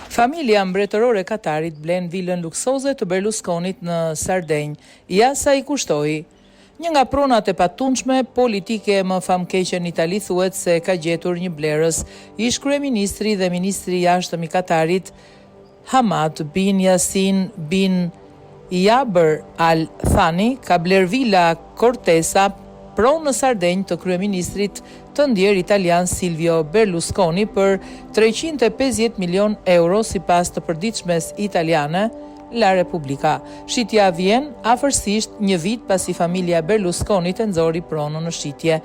Familja mbretërore e Katarit blen vilën luksoze të Berlusconit në Sardenj. Ja sa i kushtoi. Një nga pronat e patundshme politike më famkeqe në Itali thuhet se ka gjetur një blerës. Ish kryeministri dhe ministri i jashtëm i Katarit, Hamad bin Yasin bin Jaber Al Thani, ka bler vila Cortesa pronë në Sardenj të kryeministrit të ndjer italian Silvio Berlusconi për 350 milion euro sipas të përditshmes italiane La Repubblica. Shitja vjen afërsisht një vit pasi familja Berlusconit e nxori pronën në shitje.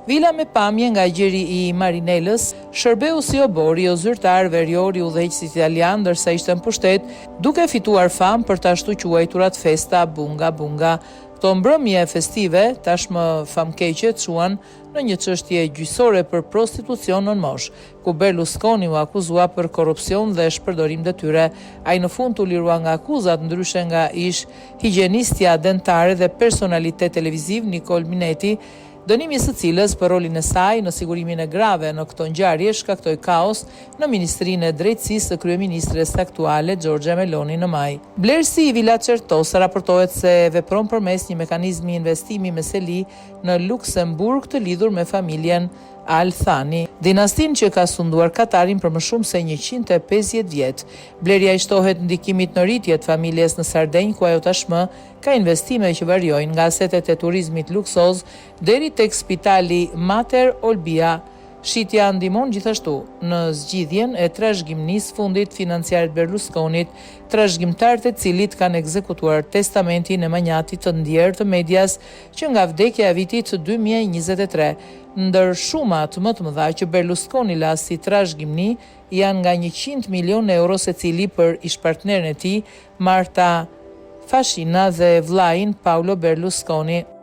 Vila me pamje nga gjeri i Marinellës shërbeu si obori o zyrtar verior i udhëheqësit italian ndërsa ishte në pushtet, duke fituar famë për të ashtu quajturat festa bunga bunga. Këto mbrëmje festive, tashmë famkeqe, çuan në një çështje gjyqësore për prostitucion në mosh, ku Berlusconi u akuzua për korrupsion dhe shpërdorim detyre. Ai në fund u lirua nga akuzat, ndryshe nga ish higjienistja dentare dhe personalitet televiziv Nicole Minetti, dënimi së cilës për rolin e saj në sigurimin e grave në këto ngjarje shkaktoi kaos në Ministrinë e Drejtësisë së kryeministres aktuale Giorgia Meloni në maj. Blerësi i Villa Certosa raportohet se vepron përmes një mekanizmi investimi me seli në Luksemburg të lidhur me familjen Al Thani, dinastin që ka sunduar Katarin për më shumë se 150 vjet. Blerja i shtohet ndikimit në rritje të familjes në Sardenj, ku ajo tashmë ka investime që variojnë nga asetet e turizmit luksoz deri tek spitali Mater Olbia. Shitja ndihmon gjithashtu në zgjidhjen e trashëgimisë fundit financiare të Berlusconit, trashëgimtarët e cilit kanë ekzekutuar testamentin e manjatit të ndjerë të medias që nga vdekja e vitit 2023, ndër shumat më të mëdha që Berlusconi la si trashëgimi janë nga 100 milion euro secili për ish-partneren e tij, Marta Fascina dhe vllajin Paolo Berlusconi.